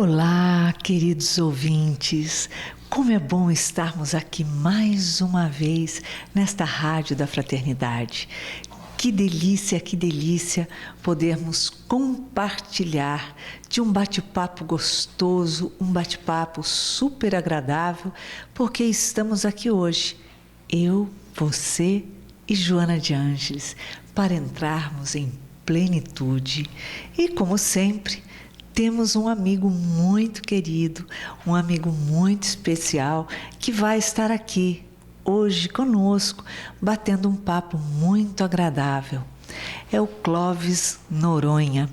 Olá, queridos ouvintes. Como é bom estarmos aqui mais uma vez nesta Rádio da Fraternidade. Que delícia podermos compartilhar de um bate-papo gostoso, um bate-papo super agradável, porque estamos aqui hoje, eu, você e Joana de Ângeles, para entrarmos em plenitude. E como sempre, temos um amigo muito querido, um amigo muito especial que vai estar aqui hoje conosco, batendo um papo muito agradável. É o Clóvis Noronha.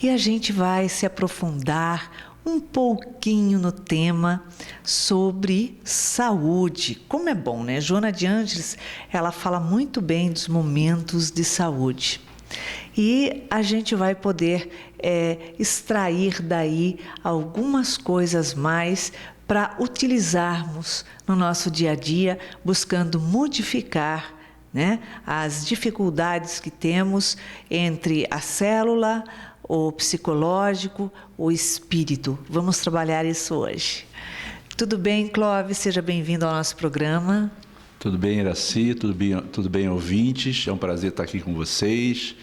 E a gente vai se aprofundar um pouquinho no tema sobre saúde. Como é bom, né? Joana de Ângeles, ela fala muito bem dos momentos de saúde. E a gente vai poder extrair daí algumas coisas mais para utilizarmos no nosso dia a dia, buscando modificar, né, as dificuldades que temos entre a célula, o psicológico, o espírito. Vamos trabalhar isso hoje. Tudo bem, Clóvis? Seja bem-vindo ao nosso programa. Tudo bem, Iraci? Tudo bem, ouvintes? É um prazer estar aqui com vocês,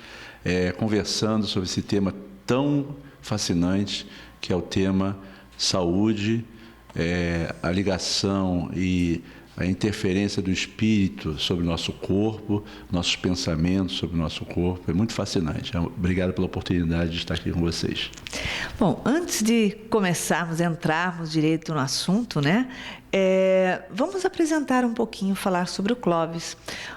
conversando sobre esse tema tão fascinante, que é o tema saúde, a ligação e a interferência do espírito sobre o nosso corpo, nossos pensamentos sobre o nosso corpo. É muito fascinante. Obrigado pela oportunidade de estar aqui com vocês. Bom, antes de começarmos, entrarmos direito no assunto, né? Vamos apresentar um pouquinho, falar sobre o Clóvis.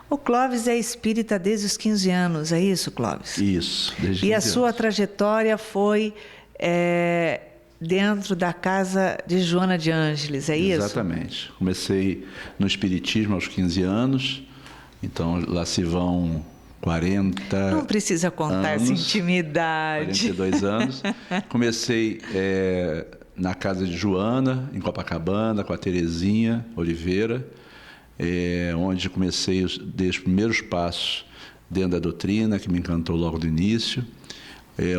O Clóvis é espírita desde os 15 anos, é isso, Clóvis? Isso, desde 15 anos. E a sua anos. trajetória foi dentro da casa de Joana de Ângeles, é isso? Exatamente. Comecei no espiritismo aos 15 anos, então lá se vão 40 Não precisa contar anos, essa intimidade. 42 anos. Comecei na casa de Joana, em Copacabana, com a Terezinha Oliveira, onde comecei dei os primeiros passos dentro da doutrina, que me encantou logo do início,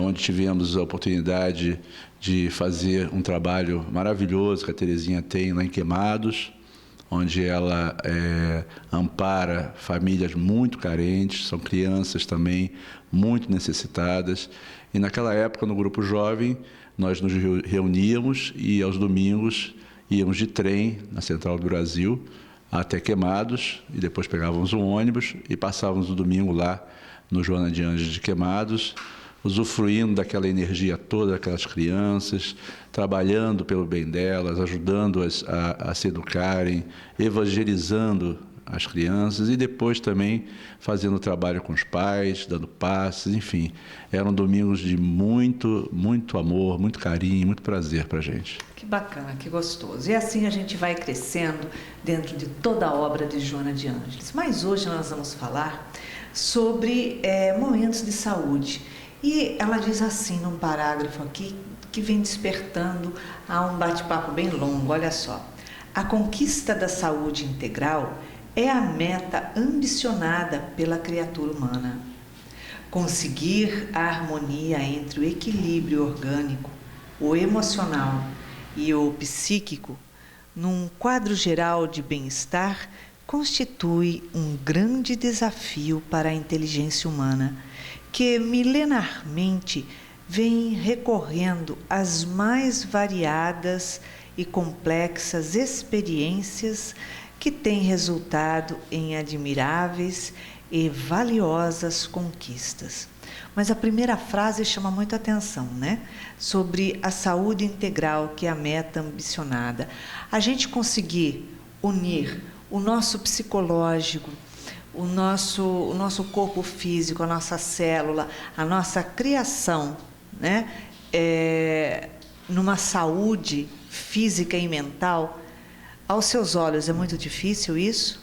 onde tivemos a oportunidade de fazer um trabalho maravilhoso que a Terezinha tem lá em Queimados, onde ela ampara famílias muito carentes, são crianças também muito necessitadas. E naquela época, no Grupo Jovem, nós nos reuníamos e aos domingos íamos de trem na Central do Brasil até Queimados, e depois pegávamos um ônibus e passávamos o domingo lá no Joana de Ângeles de Queimados, usufruindo daquela energia toda daquelas crianças, trabalhando pelo bem delas, ajudando-as a se educarem, evangelizando as crianças e depois também fazendo trabalho com os pais, dando passes, enfim. Eram domingos de muito, muito amor, muito carinho, muito prazer para a gente. Que bacana, que gostoso. E assim a gente vai crescendo dentro de toda a obra de Joana de Ângeles. Mas hoje nós vamos falar sobre momentos de saúde. E ela diz assim num parágrafo aqui, que vem despertando a um bate-papo bem longo, olha só. A conquista da saúde integral é a meta ambicionada pela criatura humana. Conseguir a harmonia entre o equilíbrio orgânico, o emocional e o psíquico, num quadro geral de bem-estar, constitui um grande desafio para a inteligência humana, que milenarmente vem recorrendo às mais variadas e complexas experiências que têm resultado em admiráveis e valiosas conquistas. Mas a primeira frase chama muito a atenção, né? Sobre a saúde integral, que é a meta ambicionada. A gente conseguir unir o nosso psicológico, o nosso corpo físico, a nossa célula, a nossa criação, né? Numa saúde física e mental, aos seus olhos é muito difícil isso?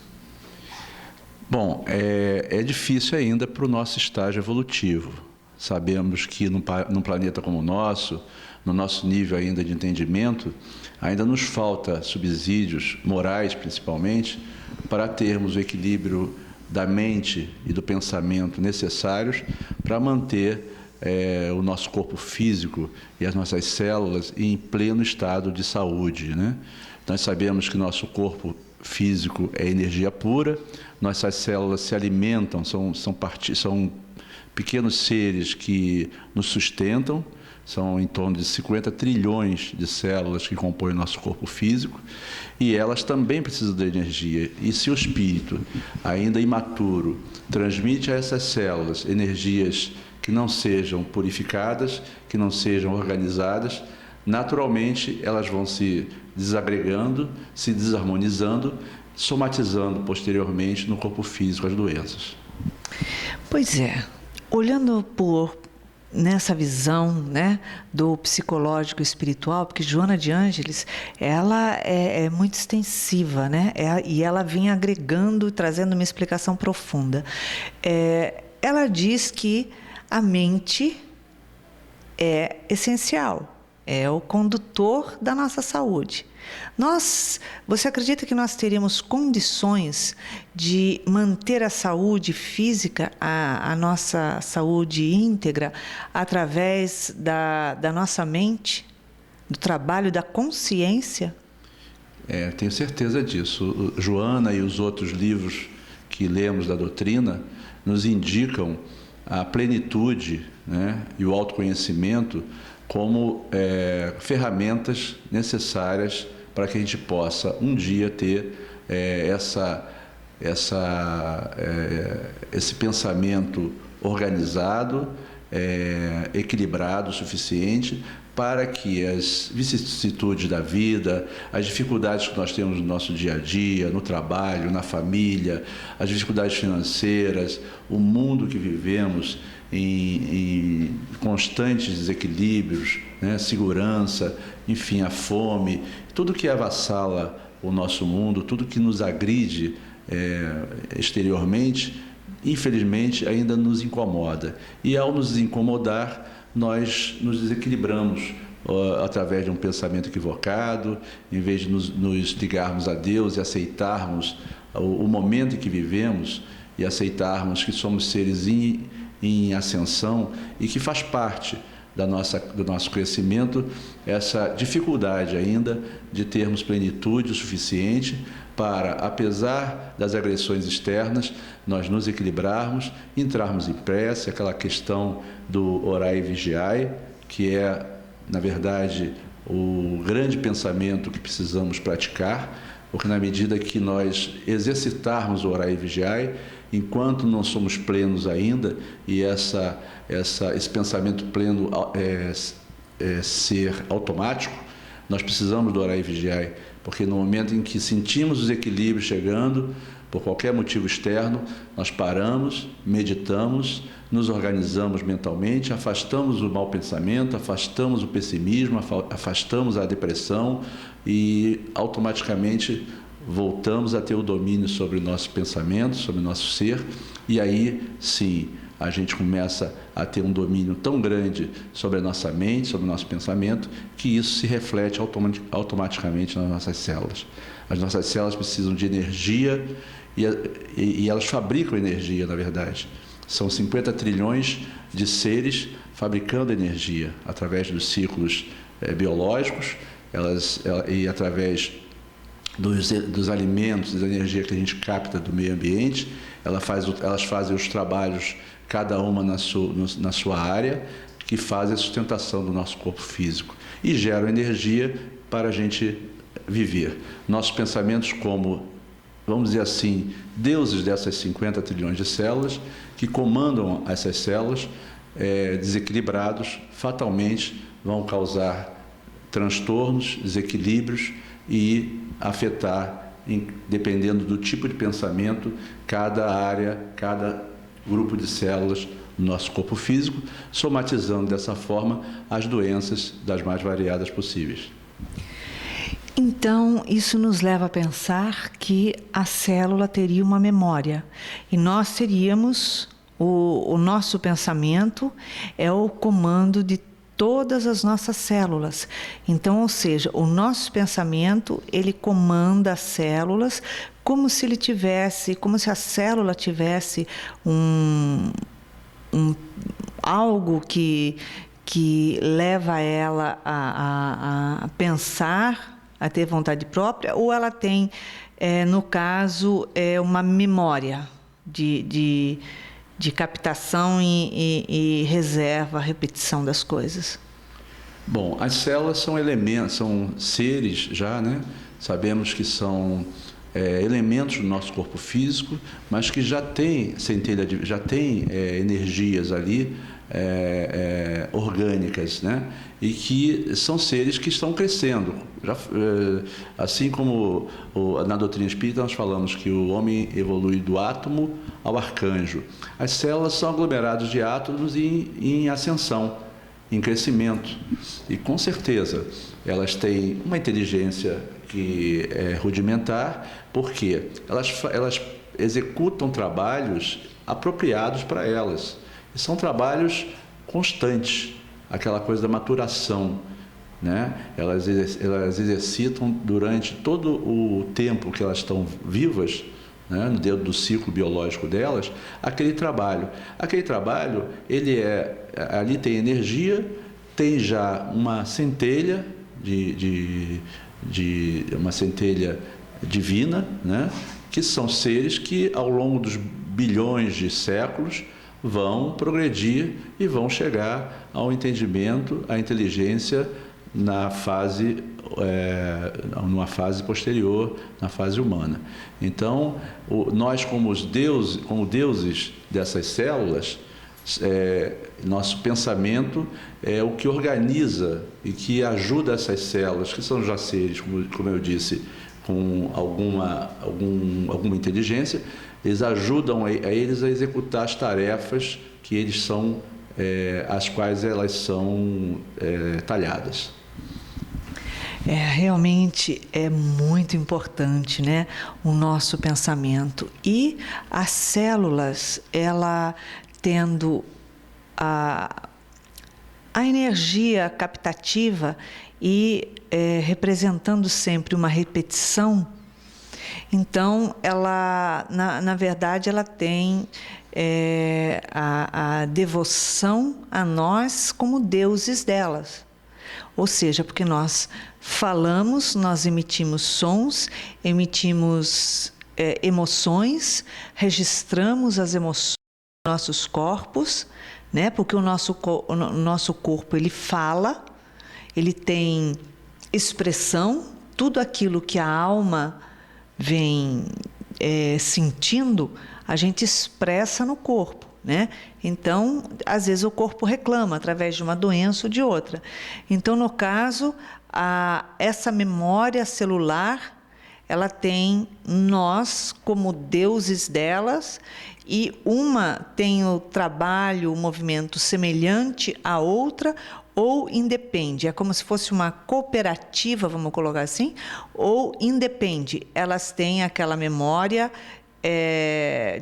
Bom, é difícil ainda para o nosso estágio evolutivo. Sabemos que num planeta como o nosso, no nosso nível ainda de entendimento, ainda nos falta subsídios morais, principalmente, para termos o equilíbrio da mente e do pensamento necessários para manter o nosso corpo físico e as nossas células em pleno estado de saúde, né? Nós sabemos que nosso corpo físico é energia pura, nossas células se alimentam, são pequenos seres que nos sustentam, são em torno de 50 trilhões de células que compõem o nosso corpo físico, e elas também precisam de energia. E se o espírito, ainda imaturo, transmite a essas células energias que não sejam purificadas, que não sejam organizadas, naturalmente elas vão se desagregando, se desarmonizando, somatizando posteriormente no corpo físico as doenças. Pois é, olhando nessa visão, né, do psicológico e espiritual, porque Joana de Ângeles, ela é muito extensiva, né, e ela vem agregando, trazendo uma explicação profunda. Ela diz que a mente é essencial, é o condutor da nossa saúde. Você acredita que nós teríamos condições de manter a saúde física, a nossa saúde íntegra, através da nossa mente, do trabalho da consciência? Tenho certeza disso. Joana e os outros livros que lemos da doutrina nos indicam a plenitude, né, e o autoconhecimento como ferramentas necessárias para que a gente possa um dia ter esse pensamento organizado, equilibrado o suficiente para que as vicissitudes da vida, as dificuldades que nós temos no nosso dia a dia, no trabalho, na família, as dificuldades financeiras, o mundo que vivemos em constantes desequilíbrios, né, segurança, enfim, a fome, tudo que avassala o nosso mundo, tudo que nos agride exteriormente, infelizmente ainda nos incomoda. E ao nos incomodar, nós nos desequilibramos através de um pensamento equivocado, em vez de nos ligarmos a Deus e aceitarmos o momento em que vivemos e aceitarmos que somos seres em ascensão e que faz parte do nosso crescimento essa dificuldade ainda de termos plenitude o suficiente para, apesar das agressões externas, nós nos equilibrarmos, entrarmos em prece, aquela questão do orai e vigiai, que é, na verdade, o grande pensamento que precisamos praticar, porque na medida que nós exercitarmos o orai e vigiai, enquanto não somos plenos ainda, e esse pensamento pleno ser automático, nós precisamos do orar e vigiar, porque no momento em que sentimos os equilíbrios chegando, por qualquer motivo externo, nós paramos, meditamos, nos organizamos mentalmente, afastamos o mau pensamento, afastamos o pessimismo, afastamos a depressão e automaticamente voltamos a ter o domínio sobre o nosso pensamento, sobre o nosso ser, e aí sim a gente começa a ter um domínio tão grande sobre a nossa mente, sobre o nosso pensamento, que isso se reflete automaticamente nas nossas células. As nossas células precisam de energia e elas fabricam energia, na verdade. São 50 trilhões de seres fabricando energia através dos ciclos biológicos e através dos alimentos, da energia que a gente capta do meio ambiente. Elas fazem os trabalhos, cada uma na sua área, que fazem a sustentação do nosso corpo físico e geram energia para a gente viver. Nossos pensamentos como, vamos dizer assim, deuses dessas 50 trilhões de células, que comandam essas células, desequilibrados, fatalmente vão causar transtornos, desequilíbrios e afetar, dependendo do tipo de pensamento, cada área, cada grupo de células do nosso corpo físico, somatizando dessa forma as doenças das mais variadas possíveis. Então, isso nos leva a pensar que a célula teria uma memória e nós teríamos, o nosso pensamento é o comando de todas as nossas células. Então, ou seja, o nosso pensamento, ele comanda as células como se a célula tivesse algo que leva ela a pensar, a ter vontade própria, ou ela tem, no caso, uma memória de captação e reserva, repetição das coisas? Bom, as células são elementos, são seres já, né? Sabemos que são elementos do nosso corpo físico, mas que já tem centelha, já tem energias ali orgânicas, né? E que são seres que estão crescendo. Assim como na doutrina espírita nós falamos que o homem evolui do átomo ao arcanjo. As células são aglomerados de átomos em ascensão, em crescimento. E com certeza elas têm uma inteligência que é rudimentar, porque elas executam trabalhos apropriados para elas. E são trabalhos constantes, aquela coisa da maturação, né? Elas exercitam durante todo o tempo que elas estão vivas, né, dentro do ciclo biológico delas, aquele trabalho. Aquele trabalho, ali tem energia, tem já uma centelha uma centelha divina, né, que são seres que ao longo dos bilhões de séculos vão progredir e vão chegar ao entendimento, à inteligência numa fase posterior, na fase humana. Então, nós como deuses dessas células, nosso pensamento é o que organiza e que ajuda essas células, que são já seres, como eu disse, com alguma inteligência, eles ajudam a eles a executar as tarefas que eles são, as quais elas são talhadas. Realmente é muito importante, né, o nosso pensamento. E as células, ela tendo a energia captativa e representando sempre uma repetição, então ela, na verdade, ela tem a devoção a nós como deuses delas. Ou seja, porque nós falamos, nós emitimos sons, emitimos emoções, registramos as emoções dos nossos corpos, né? Porque o nosso corpo, ele fala, ele tem expressão, tudo aquilo que a alma vem sentindo, a gente expressa no corpo, né? Então, às vezes o corpo reclama através de uma doença ou de outra. Então, no caso, essa memória celular, ela tem nós como deuses delas, e uma tem o trabalho, o movimento semelhante à outra, ou independe. É como se fosse uma cooperativa, vamos colocar assim, ou independe. Elas têm aquela memória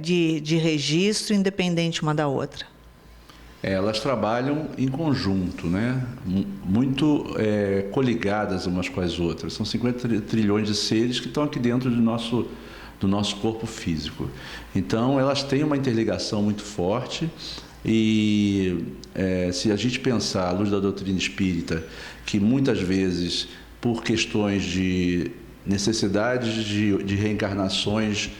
de registro independente uma da outra. Elas trabalham em conjunto, né? Muito coligadas umas com as outras. São 50 trilhões de seres que estão aqui dentro do nosso corpo físico. Então, elas têm uma interligação muito forte e se a gente pensar à luz da doutrina espírita, que muitas vezes, por questões de necessidades de reencarnações,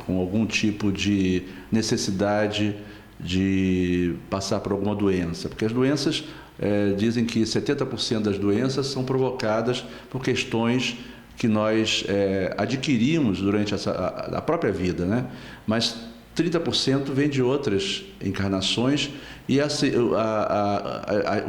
com algum tipo de necessidade de passar por alguma doença, porque as doenças, dizem que 70% das doenças são provocadas por questões que nós adquirimos durante a própria vida, né? Mas 30% vem de outras encarnações e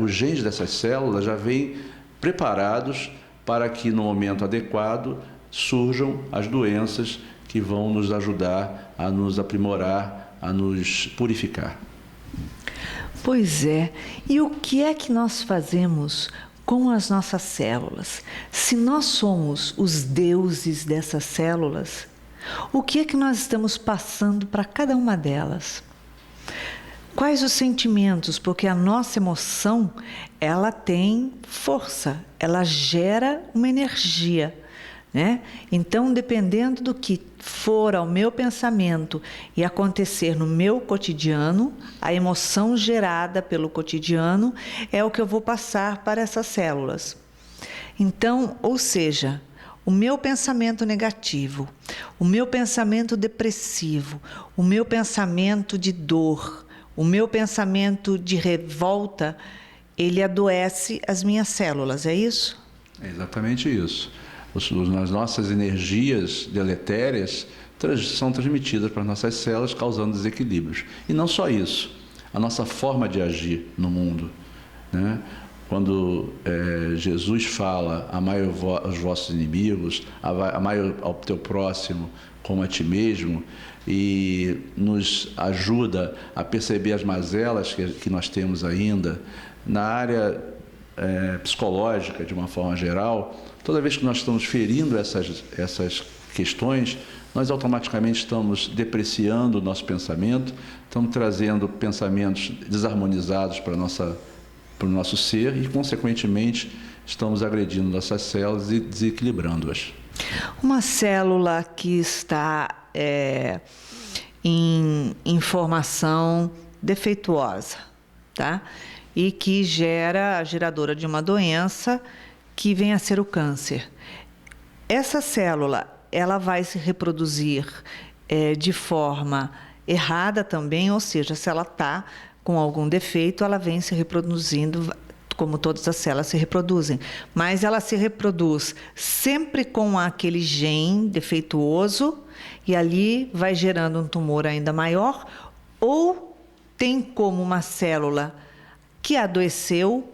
os genes dessas células já vêm preparados para que no momento adequado surjam as doenças que vão nos ajudar a nos aprimorar, a nos purificar. Pois é. E o que é que nós fazemos com as nossas células? Se nós somos os deuses dessas células, o que é que nós estamos passando para cada uma delas? Quais os sentimentos? Porque a nossa emoção, ela tem força, ela gera uma energia, né? Então, dependendo do que for ao meu pensamento e acontecer no meu cotidiano, a emoção gerada pelo cotidiano é o que eu vou passar para essas células. Então, ou seja, o meu pensamento negativo, o meu pensamento depressivo, o meu pensamento de dor, o meu pensamento de revolta, ele adoece as minhas células, é isso? É exatamente isso. As nossas energias deletérias são transmitidas para as nossas células, causando desequilíbrios. E não só isso, a nossa forma de agir no mundo, né? Quando Jesus fala, amai os vossos inimigos, amai ao teu próximo como a ti mesmo, e nos ajuda a perceber as mazelas que nós temos ainda na área psicológica, de uma forma geral. Toda vez que nós estamos ferindo essas questões, nós automaticamente estamos depreciando o nosso pensamento, estamos trazendo pensamentos desarmonizados para o nosso ser e, consequentemente, estamos agredindo nossas células e desequilibrando-as. Uma célula que está em formação defeituosa, tá? E que geradora de uma doença que vem a ser o câncer. Essa célula, ela vai se reproduzir de forma errada também, ou seja, se ela está com algum defeito, ela vem se reproduzindo como todas as células se reproduzem, mas ela se reproduz sempre com aquele gene defeituoso e ali vai gerando um tumor ainda maior, ou tem como uma célula que adoeceu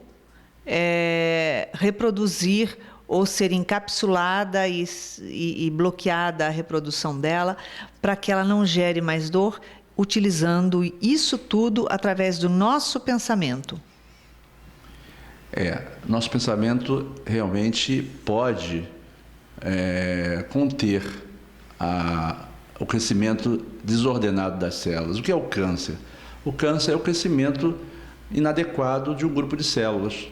reproduzir ou ser encapsulada e bloqueada a reprodução dela para que ela não gere mais dor, utilizando isso tudo através do nosso pensamento. Nosso pensamento realmente pode conter o crescimento desordenado das células. O que é o câncer? O câncer é o crescimento inadequado de um grupo de células,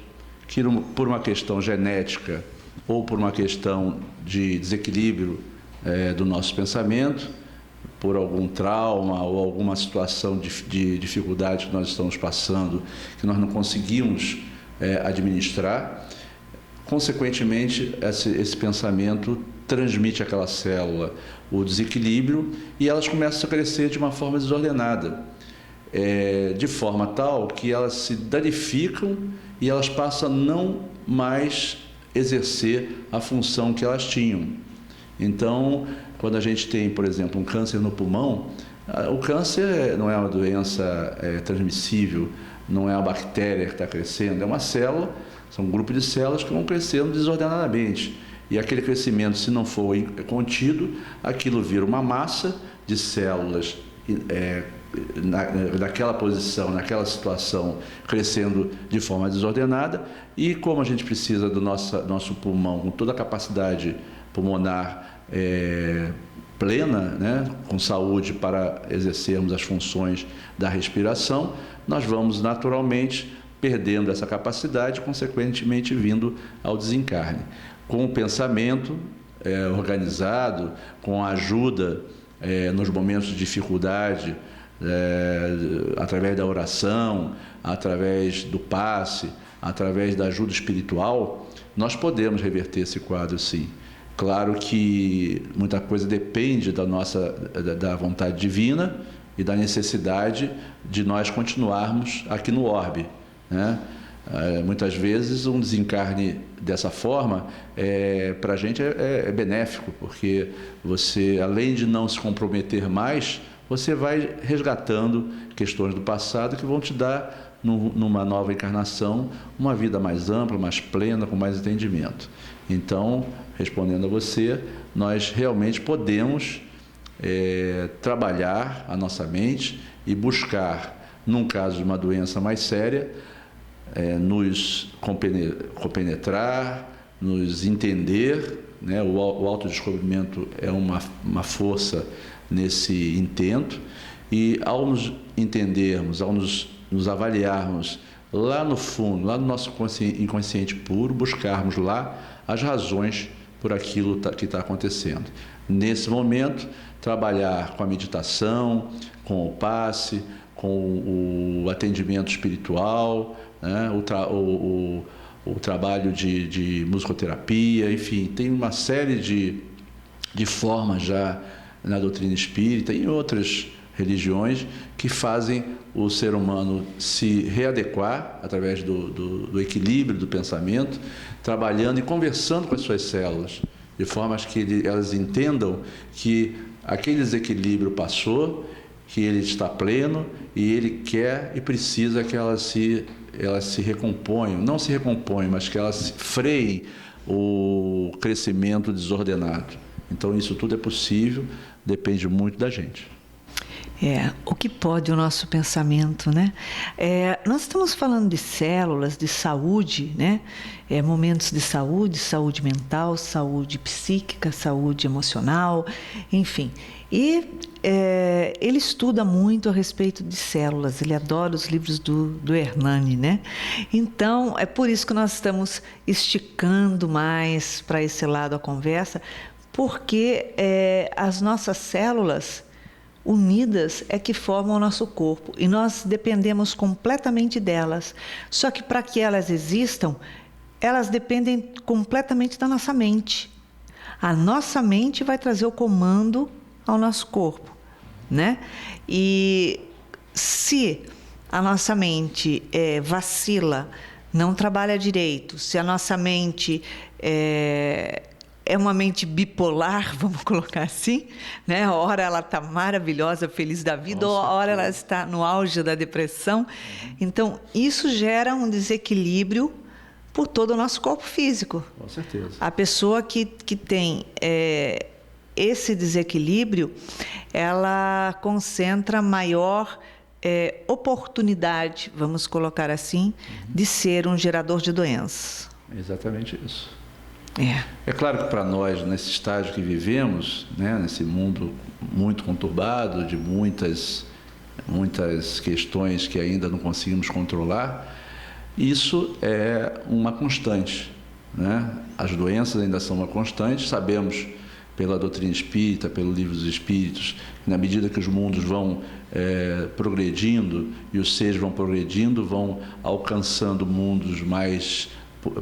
que por uma questão genética ou por uma questão de desequilíbrio do nosso pensamento, por algum trauma ou alguma situação de dificuldade que nós estamos passando, que nós não conseguimos administrar, consequentemente esse pensamento transmite àquela célula o desequilíbrio e elas começam a crescer de uma forma desordenada, de forma tal que elas se danificam e elas passam a não mais exercer a função que elas tinham. Então, quando a gente tem, por exemplo, um câncer no pulmão, o câncer não é uma doença transmissível, não é uma bactéria que está crescendo, é uma célula, são um grupo de células que vão crescendo desordenadamente. E aquele crescimento, se não for contido, aquilo vira uma massa de células naquela posição, naquela situação, crescendo de forma desordenada. E como a gente precisa do nosso pulmão, com toda a capacidade pulmonar plena, né, com saúde para exercermos as funções da respiração, nós vamos naturalmente perdendo essa capacidade, consequentemente vindo ao desencarne. Com o pensamento organizado, com a ajuda nos momentos de dificuldade, através da oração, através do passe, através da ajuda espiritual, nós podemos reverter esse quadro, sim. Claro que muita coisa depende da vontade divina e da necessidade de nós continuarmos aqui no orbe, né? Muitas vezes um desencarne dessa forma para a gente é benéfico, porque você, além de não se comprometer mais, você vai resgatando questões do passado que vão te dar, numa nova encarnação, uma vida mais ampla, mais plena, com mais entendimento. Então, respondendo a você, nós realmente podemos trabalhar a nossa mente e buscar, num caso de uma doença mais séria, nos compenetrar, nos entender, né? O autodescobrimento é uma força nesse intento, e ao nos entendermos, ao nos avaliarmos lá no fundo, lá no nosso inconsciente puro, buscarmos lá as razões por aquilo que está acontecendo. Nesse momento, trabalhar com a meditação, com o passe, com o atendimento espiritual, né? O trabalho de musicoterapia, enfim, tem uma série de formas já na doutrina espírita e em outras religiões que fazem o ser humano se readequar através do equilíbrio do pensamento, trabalhando e conversando com as suas células, de forma que elas entendam que aquele desequilíbrio passou, que ele está pleno e ele quer e precisa que elas se recomponham, não se recomponham, mas que elas freiem o crescimento desordenado. Então, isso tudo é possível, depende muito da gente. O que pode o nosso pensamento, né? Nós estamos falando de células, de saúde, né? Momentos de saúde mental, saúde psíquica, saúde emocional, enfim. E ele estuda muito a respeito de células, ele adora os livros do Hernani, né? Então, é por isso que nós estamos esticando mais para esse lado a conversa, porque as nossas células unidas é que formam o nosso corpo e nós dependemos completamente delas. Só que para que elas existam, elas dependem completamente da nossa mente. A nossa mente vai trazer o comando ao nosso corpo, né? E se a nossa mente vacila, não trabalha direito, se a nossa mente é uma mente bipolar, vamos colocar assim, né? Ora ela está maravilhosa, feliz da vida, ou ora ela está no auge da depressão. Então, isso gera um desequilíbrio por todo o nosso corpo físico. Com certeza. A pessoa que tem esse desequilíbrio, ela concentra maior oportunidade, vamos colocar assim, de ser um gerador de doenças. Exatamente isso. É claro que para nós, nesse estágio que vivemos, né, nesse mundo muito conturbado, de muitas questões que ainda não conseguimos controlar, isso é uma constante, né? As doenças ainda são uma constante, sabemos pela doutrina espírita, pelo livro dos espíritos, que na medida que os mundos vão progredindo e os seres vão progredindo, vão alcançando mundos mais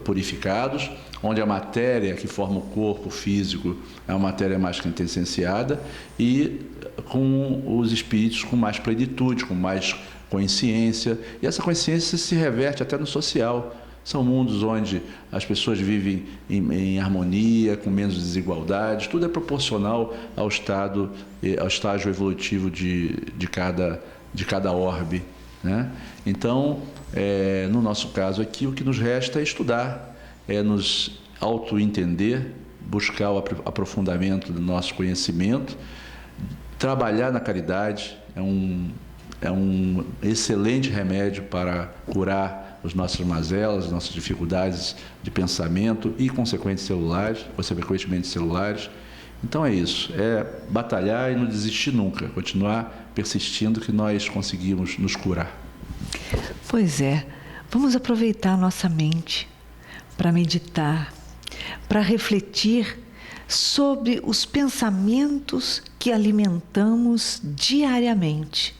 purificados, onde a matéria que forma o corpo físico é uma matéria mais quintessenciada e com os espíritos com mais plenitude, com mais consciência, e essa consciência se reverte até no social. São mundos onde as pessoas vivem em harmonia, com menos desigualdades, tudo é proporcional ao estágio evolutivo de cada orbe, né? Então, no nosso caso aqui, o que nos resta é estudar, nos auto-entender, buscar o aprofundamento do nosso conhecimento, trabalhar na caridade, é um excelente remédio para curar as nossas mazelas, as nossas dificuldades de pensamento e consequentemente celulares. Então é isso, batalhar e não desistir nunca, continuar persistindo que nós conseguimos nos curar. Pois vamos aproveitar a nossa mente para meditar, para refletir sobre os pensamentos que alimentamos diariamente.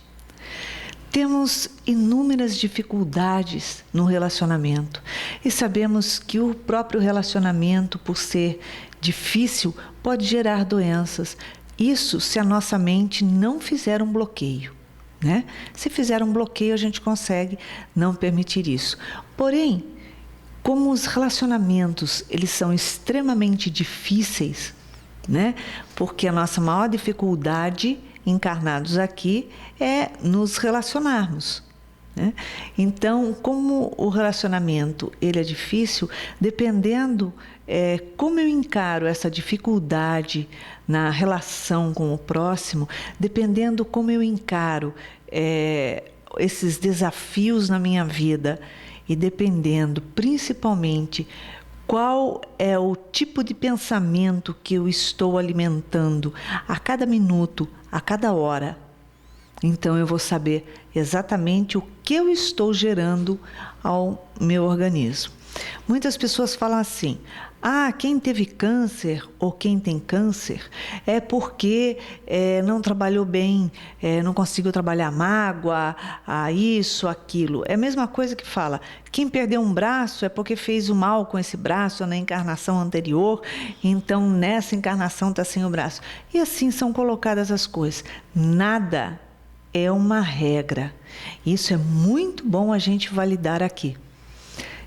Temos inúmeras dificuldades no relacionamento e sabemos que o próprio relacionamento, por ser difícil, pode gerar doenças. Isso se a nossa mente não fizer um bloqueio, né? Se fizer um bloqueio, a gente consegue não permitir isso. Porém, como os relacionamentos eles são extremamente difíceis, né? Porque a nossa maior dificuldade encarnados aqui é nos relacionarmos, né? Então, como o relacionamento ele é difícil, dependendo como eu encaro essa dificuldade na relação com o próximo, dependendo como eu encaro esses desafios na minha vida e dependendo principalmente qual é o tipo de pensamento que eu estou alimentando a cada minuto, a cada hora, então eu vou saber exatamente o que eu estou gerando ao meu organismo. Muitas pessoas falam assim: ah, quem teve câncer ou quem tem câncer é porque não trabalhou bem, não conseguiu trabalhar mágoa, isso, aquilo. É a mesma coisa que fala: quem perdeu um braço é porque fez o mal com esse braço na encarnação anterior, então nessa encarnação está sem o braço. E assim são colocadas as coisas. Nada é uma regra. Isso é muito bom a gente validar aqui.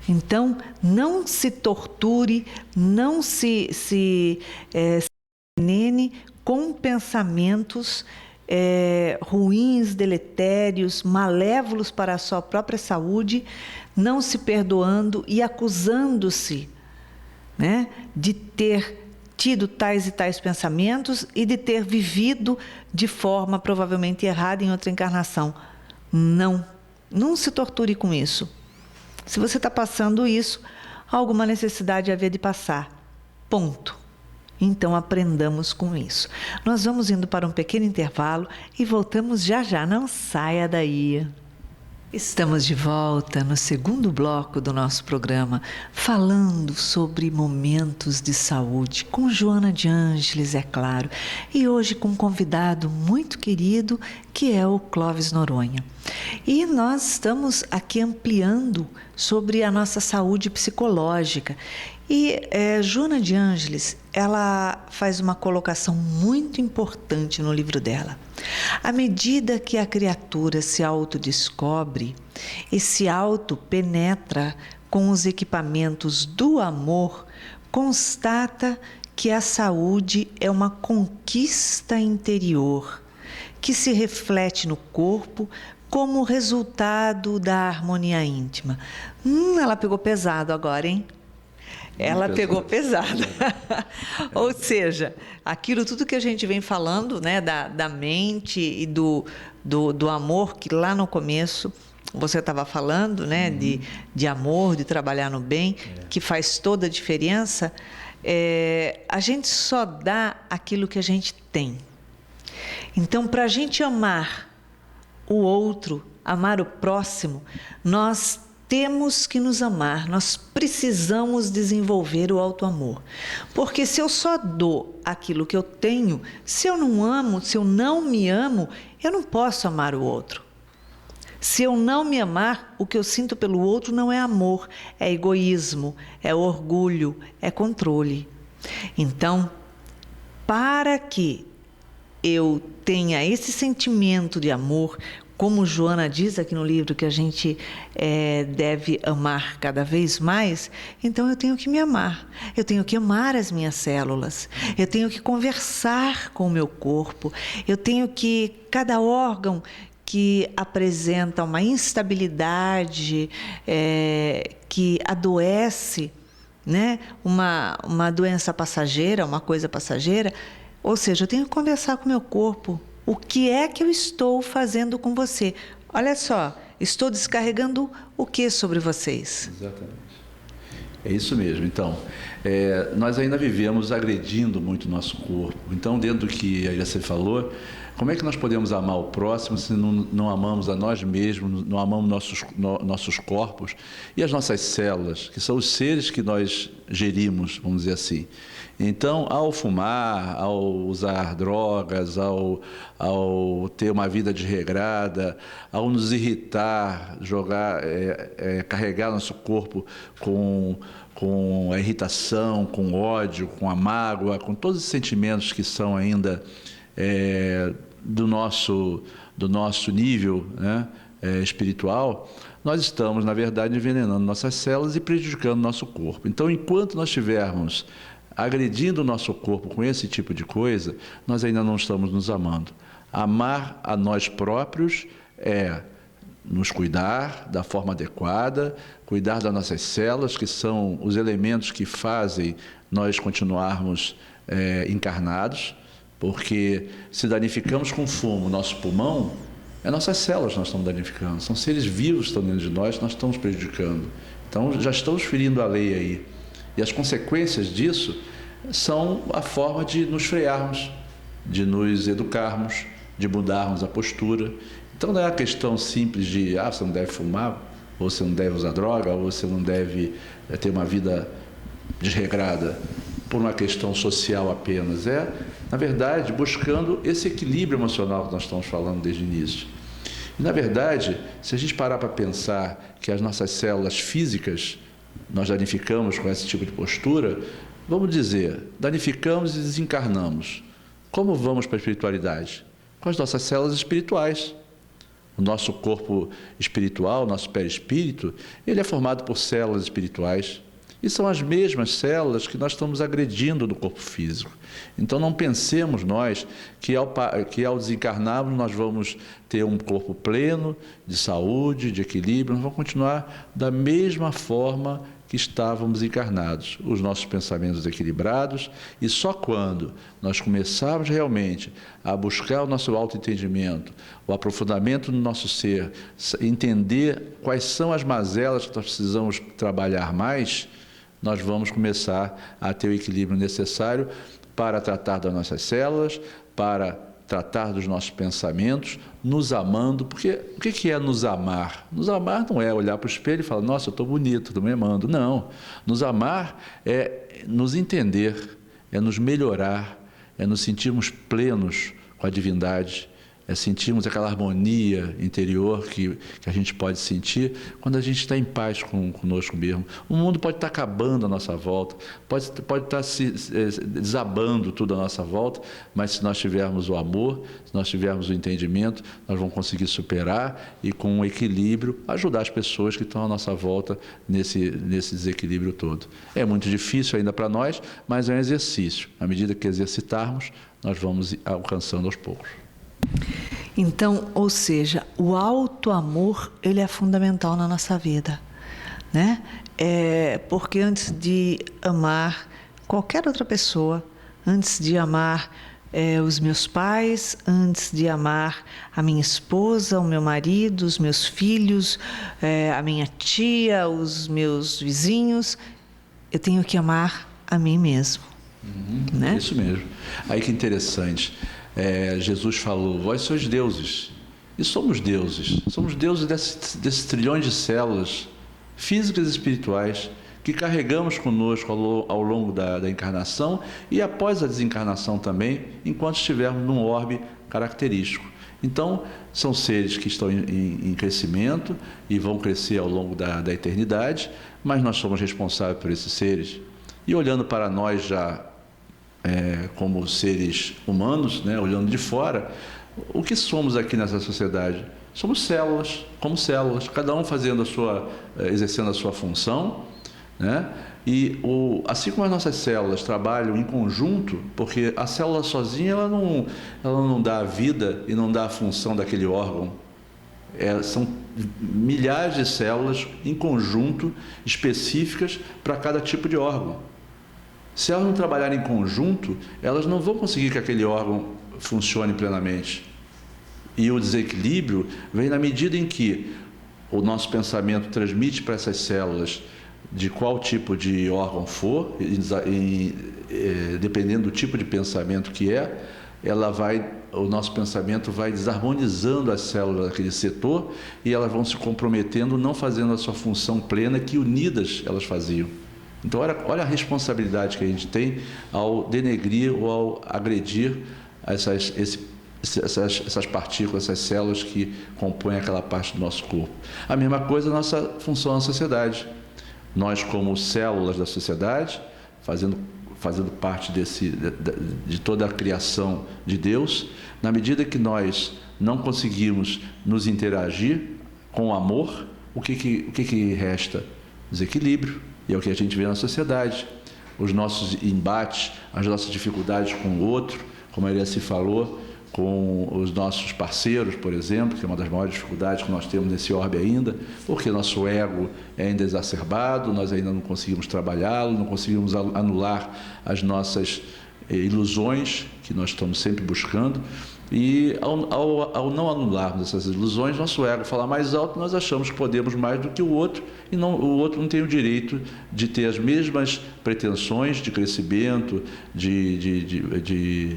Então, não se torture, não se envenene com pensamentos ruins, deletérios, malévolos para a sua própria saúde, não se perdoando e acusando-se, né, de ter tido tais e tais pensamentos e de ter vivido de forma provavelmente errada em outra encarnação. Não se torture com isso. Se você está passando isso, alguma necessidade havia de passar. Ponto. Então aprendamos com isso. Nós vamos indo para um pequeno intervalo e voltamos já já. Não saia daí. Estamos de volta no segundo bloco do nosso programa, falando sobre momentos de saúde, com Joana de Ângeles, é claro, e hoje com um convidado muito querido, que é o Clóvis Noronha. E nós estamos aqui ampliando sobre a nossa saúde psicológica. E Joana de Ângeles, ela faz uma colocação muito importante no livro dela. À medida que a criatura se autodescobre e se autopenetra com os equipamentos do amor, constata que a saúde é uma conquista interior, que se reflete no corpo como resultado da harmonia íntima. Ela pegou pesado agora, hein? Ela pegou pesado. Ou seja, aquilo tudo que a gente vem falando, né, da mente e do amor, que lá no começo você estava falando, né, de amor, de trabalhar no bem, que faz toda a diferença, a gente só dá aquilo que a gente tem. Então, para a gente amar o outro, amar o próximo, nós temos que nos amar, nós precisamos desenvolver o auto-amor. Porque se eu só dou aquilo que eu tenho, se eu não amo, se eu não me amo, eu não posso amar o outro. Se eu não me amar, o que eu sinto pelo outro não é amor, é egoísmo, é orgulho, é controle. Então, para que eu tenha esse sentimento de amor, como Joana diz aqui no livro que a gente deve amar cada vez mais, então eu tenho que me amar, eu tenho que amar as minhas células, eu tenho que conversar com o meu corpo, eu tenho que, cada órgão que apresenta uma instabilidade, que adoece, né? Uma doença passageira, uma coisa passageira, ou seja, eu tenho que conversar com o meu corpo. O que é que eu estou fazendo com você? Olha só, estou descarregando o que sobre vocês? Exatamente. É isso mesmo. Então, nós ainda vivemos agredindo muito o nosso corpo. Então, dentro do que aí você falou, como é que nós podemos amar o próximo se não amamos a nós mesmos, não amamos nossos corpos e as nossas células, que são os seres que nós gerimos, vamos dizer assim. Então, ao fumar, ao usar drogas, ao ter uma vida desregrada, ao nos irritar, carregar nosso corpo com a irritação, com o ódio, com a mágoa, com todos os sentimentos que são ainda do nosso nível, né, espiritual, nós estamos, na verdade, envenenando nossas células e prejudicando nosso corpo. Então, enquanto nós estivermos agredindo o nosso corpo com esse tipo de coisa, nós ainda não estamos nos amando. Amar a nós próprios é nos cuidar da forma adequada, cuidar das nossas células, que são os elementos que fazem nós continuarmos encarnados, porque se danificamos com fumo o nosso pulmão, nossas células nós estamos danificando, são seres vivos que estão dentro de nós estamos prejudicando. Então já estamos ferindo a lei aí. E as consequências disso são a forma de nos frearmos, de nos educarmos, de mudarmos a postura. Então não é uma questão simples de, você não deve fumar, ou você não deve usar droga, ou você não deve ter uma vida desregrada por uma questão social apenas. É, na verdade, buscando esse equilíbrio emocional que nós estamos falando desde o início. E, na verdade, se a gente parar para pensar que as nossas células físicas nós danificamos com esse tipo de postura, vamos dizer, danificamos e desencarnamos. Como vamos para a espiritualidade? Com as nossas células espirituais. O nosso corpo espiritual, o nosso perispírito, ele é formado por células espirituais. E são as mesmas células que nós estamos agredindo no corpo físico. Então não pensemos nós que ao desencarnarmos nós vamos ter um corpo pleno, de saúde, de equilíbrio, nós vamos continuar da mesma forma que estávamos encarnados, os nossos pensamentos equilibrados, e só quando nós começarmos realmente a buscar o nosso autoentendimento, o aprofundamento no nosso ser, entender quais são as mazelas que nós precisamos trabalhar mais, nós vamos começar a ter o equilíbrio necessário para tratar das nossas células, para tratar dos nossos pensamentos, nos amando, porque o que é nos amar? Nos amar não é olhar para o espelho e falar, nossa, eu estou bonito, estou me amando. Não. Nos amar é nos entender, é nos melhorar, é nos sentirmos plenos com a divindade, é sentirmos aquela harmonia interior que a gente pode sentir quando a gente está em paz conosco mesmo. O mundo pode estar acabando à nossa volta, pode estar desabando tudo à nossa volta, mas se nós tivermos o amor, se nós tivermos o entendimento, nós vamos conseguir superar e, com um equilíbrio, ajudar as pessoas que estão à nossa volta nesse desequilíbrio todo. É muito difícil ainda para nós, mas é um exercício. À medida que exercitarmos, nós vamos alcançando aos poucos. Então, ou seja, o auto-amor, ele é fundamental na nossa vida, né? Porque antes de amar qualquer outra pessoa, antes de amar os meus pais, antes de amar a minha esposa, o meu marido, os meus filhos, a minha tia, os meus vizinhos, eu tenho que amar a mim mesmo. Né? Isso mesmo. Aí que interessante. Jesus falou, vós sois deuses, e somos deuses desses trilhões de células físicas e espirituais que carregamos conosco ao longo da encarnação e após a desencarnação também, enquanto estivermos num orbe característico. Então, são seres que estão em crescimento e vão crescer ao longo da eternidade, mas nós somos responsáveis por esses seres. E olhando para nós já como seres humanos, né, olhando de fora, o que somos aqui nessa sociedade? Somos células, como células, cada um exercendo a sua função, né? E assim como as nossas células trabalham em conjunto, porque a célula sozinha ela não dá a vida e não dá a função daquele órgão. São milhares de células em conjunto, específicas para cada tipo de órgão. Se elas não trabalharem em conjunto, elas não vão conseguir que aquele órgão funcione plenamente. E o desequilíbrio vem na medida em que o nosso pensamento transmite para essas células de qual tipo de órgão for, dependendo do tipo de pensamento que o nosso pensamento vai desarmonizando as células daquele setor e elas vão se comprometendo, não fazendo a sua função plena que unidas elas faziam. Então, olha a responsabilidade que a gente tem ao denegrir ou ao agredir essas partículas, essas células que compõem aquela parte do nosso corpo. A mesma coisa a nossa função na sociedade. Nós, como células da sociedade, fazendo parte de toda a criação de Deus, na medida que nós não conseguimos nos interagir com o amor, o que resta? Desequilíbrio. E é o que a gente vê na sociedade. Os nossos embates, as nossas dificuldades com o outro, como a Iraci falou, com os nossos parceiros, por exemplo, que é uma das maiores dificuldades que nós temos nesse orbe ainda, porque nosso ego é ainda exacerbado, nós ainda não conseguimos trabalhá-lo, não conseguimos anular as nossas ilusões, que nós estamos sempre buscando, e ao não anularmos essas ilusões, nosso ego fala mais alto, nós achamos que podemos mais do que o outro, e o outro não tem o direito de ter as mesmas pretensões de crescimento, de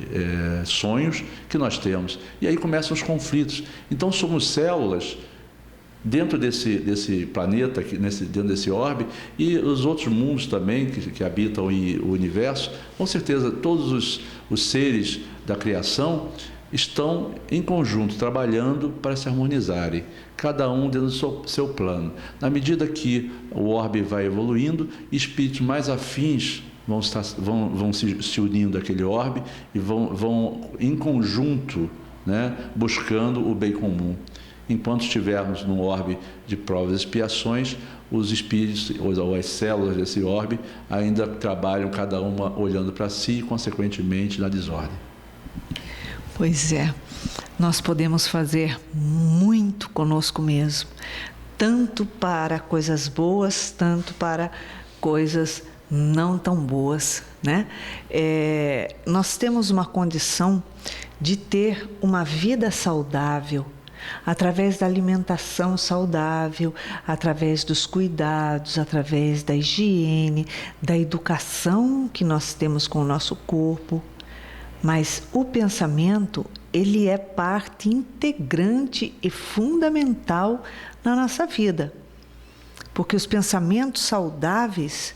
sonhos que nós temos. E aí começam os conflitos. Então somos células dentro desse planeta, dentro desse orbe, e os outros mundos também que habitam o universo. Com certeza, todos os seres da criação estão em conjunto, trabalhando para se harmonizarem, cada um dentro do seu plano. Na medida que o orbe vai evoluindo, espíritos mais afins vão se unindo àquele orbe e vão em conjunto, né, buscando o bem comum. Enquanto estivermos num orbe de provas e expiações, os espíritos ou as células desse orbe ainda trabalham cada uma olhando para si e, consequentemente, na desordem. Pois é, nós podemos fazer muito conosco mesmo, tanto para coisas boas, tanto para coisas não tão boas, né? Nós temos uma condição de ter uma vida saudável, através da alimentação saudável, através dos cuidados, através da higiene, da educação que nós temos com o nosso corpo. Mas o pensamento, ele é parte integrante e fundamental na nossa vida. Porque os pensamentos saudáveis,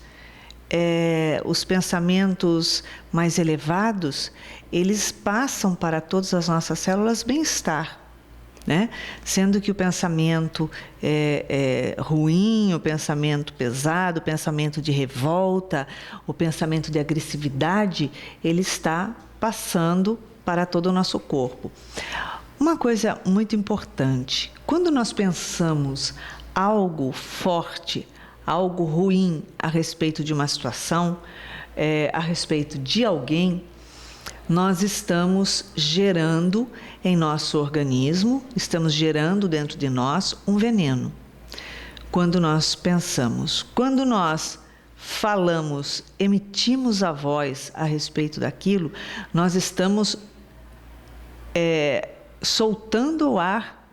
os pensamentos mais elevados, eles passam para todas as nossas células bem-estar. Né? Sendo que o pensamento ruim, o pensamento pesado, o pensamento de revolta, o pensamento de agressividade, ele está passando para todo o nosso corpo. Uma coisa muito importante, quando nós pensamos algo forte, algo ruim a respeito de uma situação, a respeito de alguém, nós estamos gerando em nosso organismo, estamos gerando dentro de nós um veneno. Quando nós pensamos, quando nós falamos, emitimos a voz a respeito daquilo, nós estamos soltando ao ar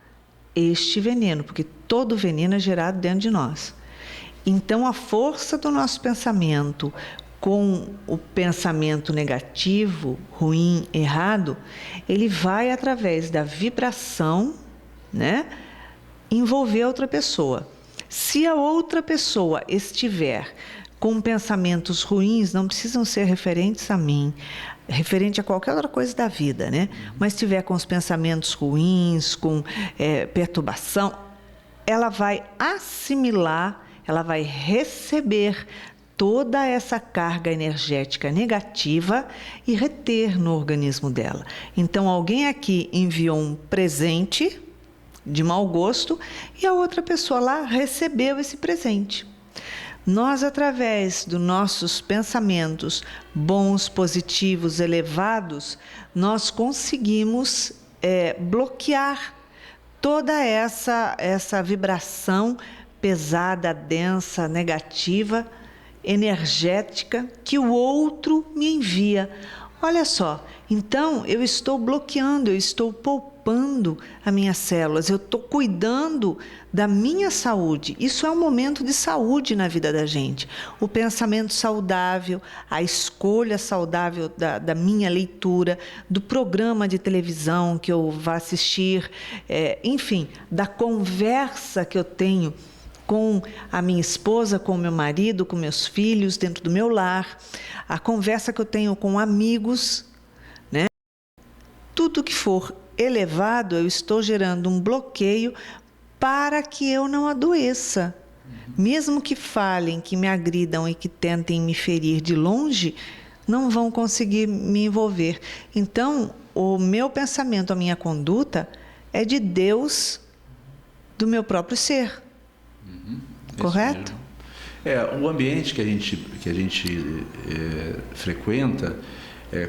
este veneno, porque todo veneno é gerado dentro de nós. Então, a força do nosso pensamento com o pensamento negativo, ruim, errado, ele vai através da vibração, né, envolver a outra pessoa. Se a outra pessoa estiver com pensamentos ruins, não precisam ser referentes a mim, referente a qualquer outra coisa da vida, né? Mas estiver com os pensamentos ruins, com perturbação, ela vai assimilar, ela vai receber toda essa carga energética negativa e reter no organismo dela. Então, alguém aqui enviou um presente de mau gosto e a outra pessoa lá recebeu esse presente. Nós, através dos nossos pensamentos bons, positivos, elevados, nós conseguimos bloquear toda essa vibração pesada, densa, negativa, energética que o outro me envia. Olha só, então eu estou bloqueando, eu estou poupando as minhas células, eu estou cuidando da minha saúde. Isso é um momento de saúde na vida da gente. O pensamento saudável, a escolha saudável da minha leitura, do programa de televisão que eu vá assistir, enfim, da conversa que eu tenho com a minha esposa, com o meu marido, com meus filhos, dentro do meu lar, a conversa que eu tenho com amigos, né? Tudo que for elevado, eu estou gerando um bloqueio para que eu não adoeça. Mesmo que falem, que me agridam e que tentem me ferir de longe, não vão conseguir me envolver. Então, o meu pensamento, a minha conduta é de Deus, do meu próprio ser. Correto? O ambiente que a gente frequenta,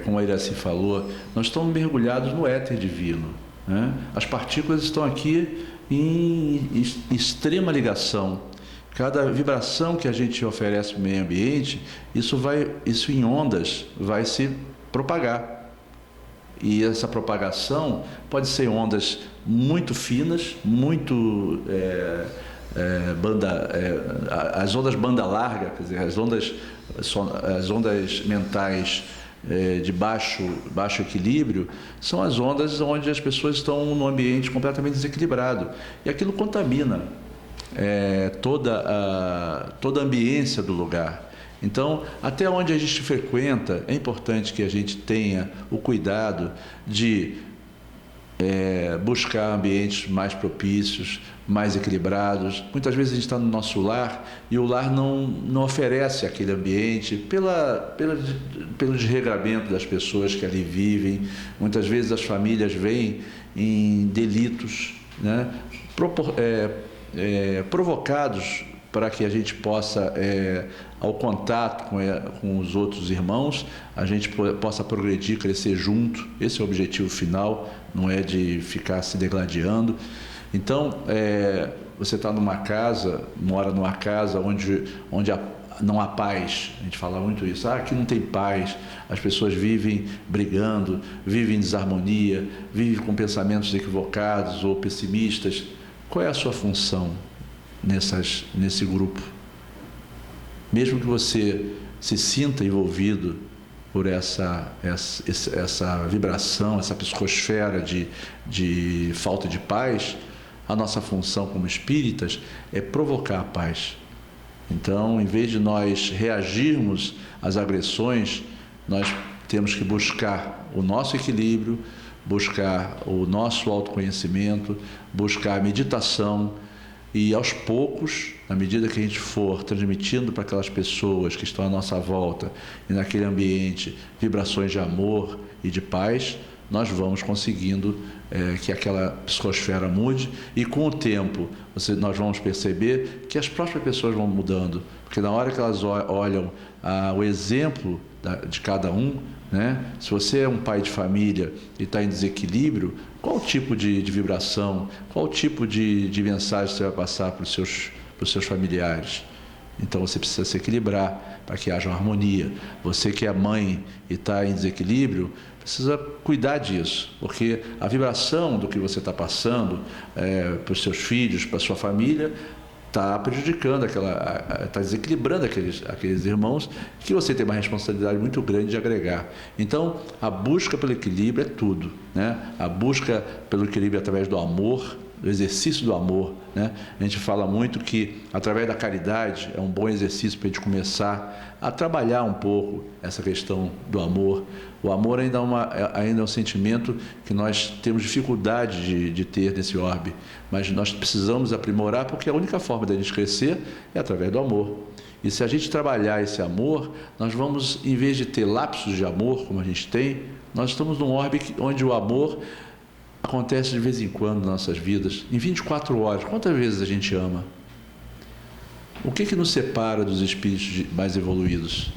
como a Iraci falou, nós estamos mergulhados no éter divino, né? As partículas estão aqui em extrema ligação. Cada vibração que a gente oferece para o meio ambiente, isso em ondas vai se propagar. E essa propagação pode ser ondas muito finas, muito as ondas banda larga, quer dizer, as ondas mentais de baixo equilíbrio, são as ondas onde as pessoas estão num ambiente completamente desequilibrado. E aquilo contamina toda a ambiência do lugar. Então, até onde a gente frequenta, é importante que a gente tenha o cuidado de buscar ambientes mais propícios, mais equilibrados. Muitas vezes a gente está no nosso lar e o lar não oferece aquele ambiente pelo desregramento das pessoas que ali vivem. Muitas vezes as famílias vêm em delitos, né, provocados para que a gente possa, ao contato com os outros irmãos, a gente possa progredir, crescer junto. Esse é o objetivo final, não é de ficar se degladiando. Então, você está mora numa casa onde não há paz. A gente fala muito isso. Aqui não tem paz, as pessoas vivem brigando, vivem em desarmonia, vivem com pensamentos equivocados ou pessimistas. Qual é a sua função nesse grupo? Mesmo que você se sinta envolvido por essa vibração, essa psicosfera de falta de paz, a nossa função como espíritas é provocar a paz. Então, em vez de nós reagirmos às agressões, nós temos que buscar o nosso equilíbrio, buscar o nosso autoconhecimento, buscar a meditação. E aos poucos, na medida que a gente for transmitindo para aquelas pessoas que estão à nossa volta e naquele ambiente vibrações de amor e de paz, nós vamos conseguindo que aquela psicosfera mude, e com o tempo nós vamos perceber que as próprias pessoas vão mudando, porque na hora que elas olham o exemplo de cada um, né? Se você é um pai de família e está em desequilíbrio, qual tipo de vibração, qual tipo de mensagem você vai passar para os seus familiares? Então você precisa se equilibrar para que haja uma harmonia. Você que é mãe e está em desequilíbrio, precisa cuidar disso, porque a vibração do que você está passando para os seus filhos, para a sua família, está prejudicando, está desequilibrando aqueles irmãos, que você tem uma responsabilidade muito grande de agregar. Então, a busca pelo equilíbrio é tudo, né? A busca pelo equilíbrio através do amor, do exercício do amor, né? A gente fala muito que, através da caridade, é um bom exercício para a gente começar a trabalhar um pouco essa questão do amor. O amor ainda é um sentimento que nós temos dificuldade de ter nesse orbe, mas nós precisamos aprimorar, porque a única forma de a gente crescer é através do amor. E se a gente trabalhar esse amor, nós vamos, em vez de ter lapsos de amor, como a gente tem, nós estamos num orbe onde o amor acontece de vez em quando nas nossas vidas. Em 24 horas, quantas vezes a gente ama? O que nos separa dos espíritos mais evoluídos?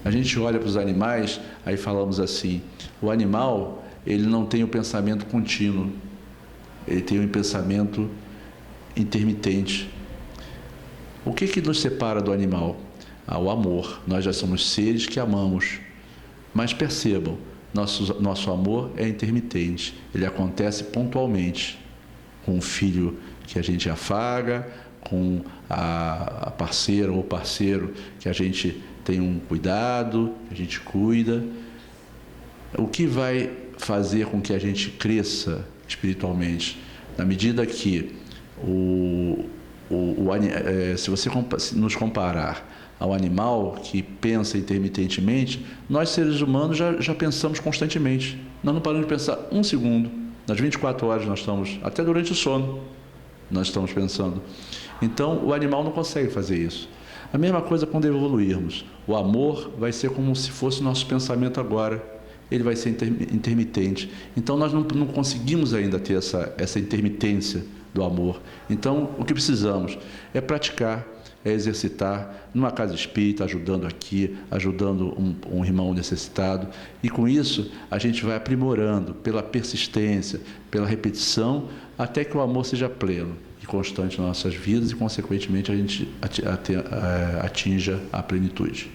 A gente olha para os animais, aí falamos assim, o animal, ele não tem o pensamento contínuo, ele tem um pensamento intermitente. O que nos separa do animal? O amor. Nós já somos seres que amamos, mas percebam, nosso amor é intermitente, ele acontece pontualmente, com o filho que a gente afaga, com a parceira ou parceiro que a gente tem um cuidado, que a gente cuida. O que vai fazer com que a gente cresça espiritualmente? Na medida que se você nos comparar ao animal que pensa intermitentemente, nós seres humanos já pensamos constantemente. Nós não paramos de pensar um segundo. Nas 24 horas nós estamos, até durante o sono, nós estamos pensando. Então, o animal não consegue fazer isso. A mesma coisa quando evoluirmos. O amor vai ser como se fosse o nosso pensamento agora. Ele vai ser intermitente. Então, nós não conseguimos ainda ter essa intermitência do amor. Então, o que precisamos é praticar, é exercitar numa casa espírita, ajudando aqui, ajudando um irmão necessitado. E com isso, a gente vai aprimorando pela persistência, pela repetição, até que o amor seja pleno e constante nas nossas vidas e, consequentemente, a gente atinja a plenitude.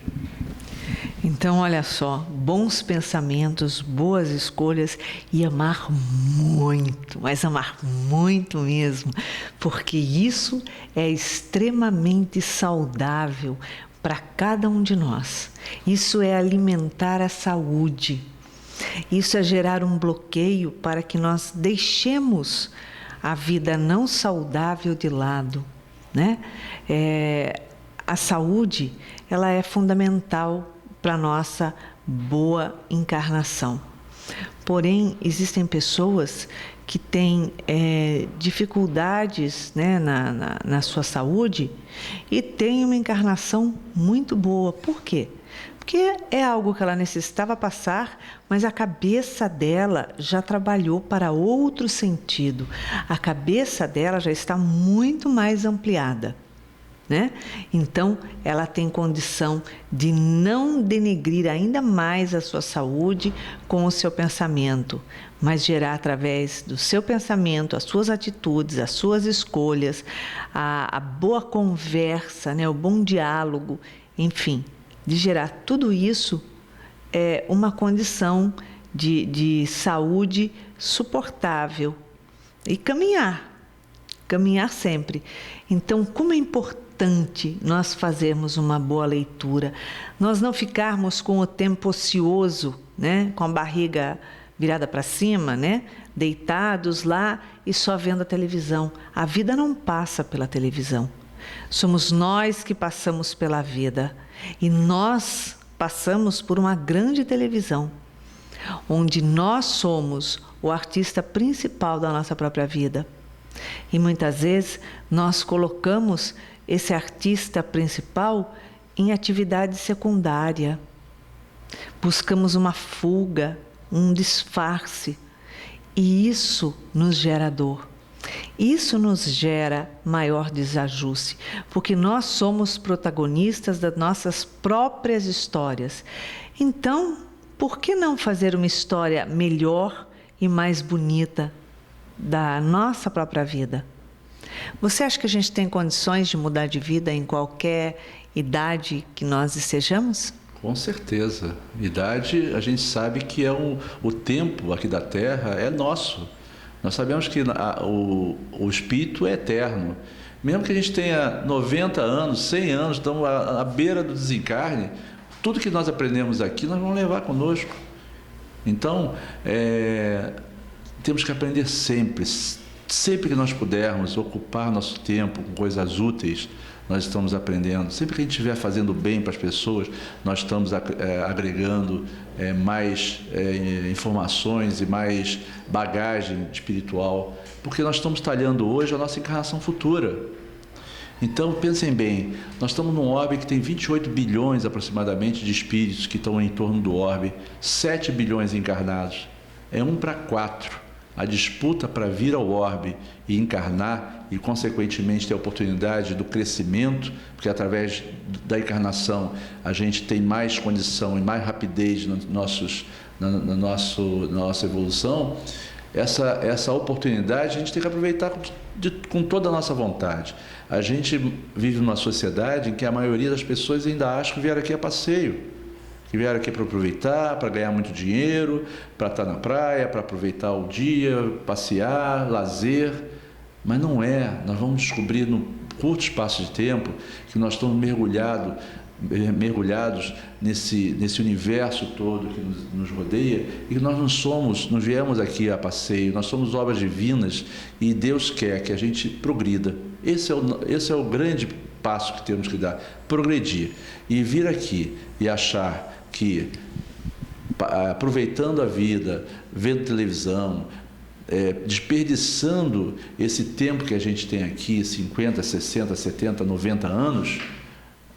Então, olha só, bons pensamentos, boas escolhas e amar muito, mas amar muito mesmo, porque isso é extremamente saudável para cada um de nós. Isso é alimentar a saúde. Isso é gerar um bloqueio para que nós deixemos a vida não saudável de lado, né? A saúde, ela é fundamental para a nossa boa encarnação. Porém, existem pessoas que têm dificuldades, né, na sua saúde e têm uma encarnação muito boa. Por quê? Porque é algo que ela necessitava passar, mas a cabeça dela já trabalhou para outro sentido. A cabeça dela já está muito mais ampliada, né? Então, ela tem condição de não denegrir ainda mais a sua saúde com o seu pensamento, mas gerar através do seu pensamento, as suas atitudes, as suas escolhas, a boa conversa, né? O bom diálogo, enfim, de gerar tudo isso uma condição de saúde suportável e caminhar sempre. Então, como é importante nós fazermos uma boa leitura, nós não ficarmos com o tempo ocioso, né? Com a barriga virada para cima, né? Deitados lá e só vendo a televisão. A vida não passa pela televisão. Somos nós que passamos pela vida. E nós passamos por uma grande televisão, onde nós somos o artista principal da nossa própria vida. E muitas vezes nós colocamos esse artista principal em atividade secundária. Buscamos uma fuga, um disfarce. E isso nos gera dor. Isso nos gera maior desajuste, porque nós somos protagonistas das nossas próprias histórias. Então, por que não fazer uma história melhor e mais bonita da nossa própria vida? Você acha que a gente tem condições de mudar de vida em qualquer idade que nós estejamos? Com certeza. Idade, a gente sabe que o tempo aqui da Terra é nosso. Nós sabemos que o espírito é eterno. Mesmo que a gente tenha 90 anos, 100 anos, estamos à beira do desencarne, tudo que nós aprendemos aqui nós vamos levar conosco. Então, temos que aprender sempre que nós pudermos ocupar nosso tempo com coisas úteis, nós estamos aprendendo. Sempre que a gente estiver fazendo bem para as pessoas, nós estamos agregando mais informações e mais bagagem espiritual, porque nós estamos talhando hoje a nossa encarnação futura. Então, pensem bem, nós estamos num orbe que tem 28 bilhões aproximadamente de espíritos que estão em torno do orbe, 7 bilhões encarnados. É 1 para 4. A disputa para vir ao orbe e encarnar e, consequentemente, ter a oportunidade do crescimento, porque através da encarnação a gente tem mais condição e mais rapidez na nossa evolução, essa oportunidade a gente tem que aproveitar com toda a nossa vontade. A gente vive numa sociedade em que a maioria das pessoas ainda acha que vieram aqui a passeio, que vieram aqui para aproveitar, para ganhar muito dinheiro, para estar na praia, para aproveitar o dia, passear, lazer. Mas não é. Nós vamos descobrir no curto espaço de tempo que nós estamos mergulhados nesse universo todo que nos rodeia e que nós não viemos aqui a passeio, nós somos obras divinas e Deus quer que a gente progrida. Esse é o grande passo que temos que dar, progredir. E vir aqui e achar que, aproveitando a vida, vendo televisão, desperdiçando esse tempo que a gente tem aqui, 50, 60, 70, 90 anos,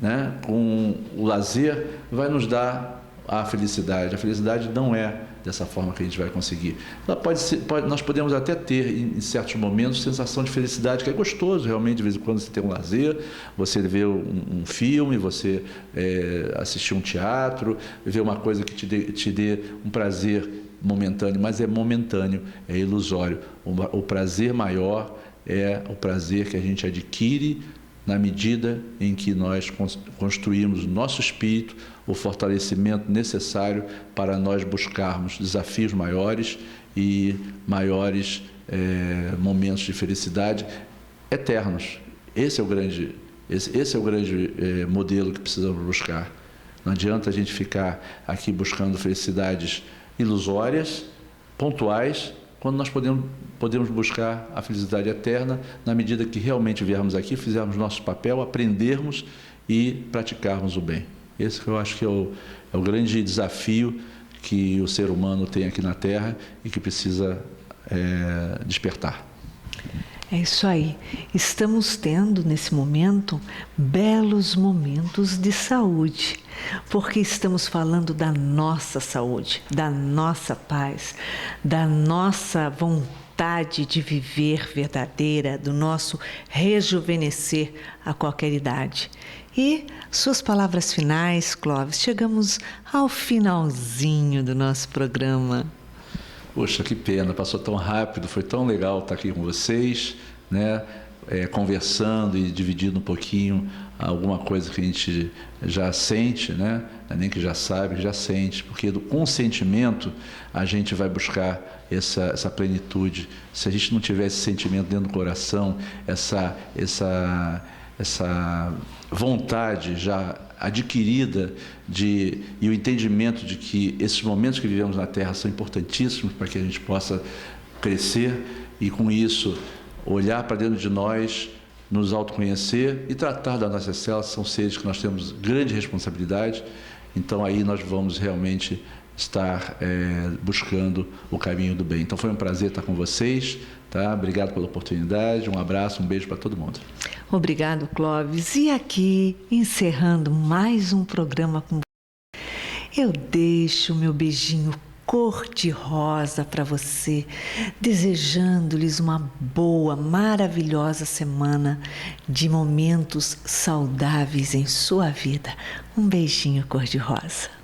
né, com o lazer, vai nos dar a felicidade. A felicidade não é dessa forma que a gente vai conseguir. Nós podemos até ter, em certos momentos, sensação de felicidade, que é gostoso, realmente, de vez em quando você tem um lazer, você vê um filme, você assistir um teatro, ver uma coisa que te dê um prazer momentâneo, mas é momentâneo, é ilusório. O prazer maior é o prazer que a gente adquire na medida em que nós construímos no nosso espírito o fortalecimento necessário para nós buscarmos desafios maiores e maiores momentos de felicidade eternos. Esse é o grande Esse é o grande modelo que precisamos buscar. Não adianta a gente ficar aqui buscando felicidades ilusórias, pontuais, quando nós podemos buscar a felicidade eterna na medida que realmente viermos aqui, fizermos nosso papel, aprendermos e praticarmos o bem. Esse que eu acho que é o grande desafio que o ser humano tem aqui na Terra e que precisa despertar. É isso aí. Estamos tendo, nesse momento, belos momentos de saúde, porque estamos falando da nossa saúde, da nossa paz, da nossa vontade de viver verdadeira, do nosso rejuvenescer a qualquer idade. E suas palavras finais, Clóvis, chegamos ao finalzinho do nosso programa. Poxa, que pena, passou tão rápido, foi tão legal estar aqui com vocês, né? Conversando e dividindo um pouquinho alguma coisa que a gente já sente, né? Nem que já sabe, que já sente, porque com o sentimento a gente vai buscar essa plenitude. Se a gente não tiver esse sentimento dentro do coração, essa vontade já adquirida e o entendimento de que esses momentos que vivemos na Terra são importantíssimos para que a gente possa crescer e, com isso, olhar para dentro de nós, nos autoconhecer e tratar das nossas células. São seres que nós temos grande responsabilidade, então aí nós vamos realmente estar buscando o caminho do bem. Então foi um prazer estar com vocês, tá? Obrigado pela oportunidade, um abraço, um beijo para todo mundo. Obrigado, Clóvis. E aqui, encerrando mais um programa com você, eu deixo meu beijinho cor-de-rosa para você, desejando-lhes uma boa, maravilhosa semana de momentos saudáveis em sua vida. Um beijinho cor-de-rosa.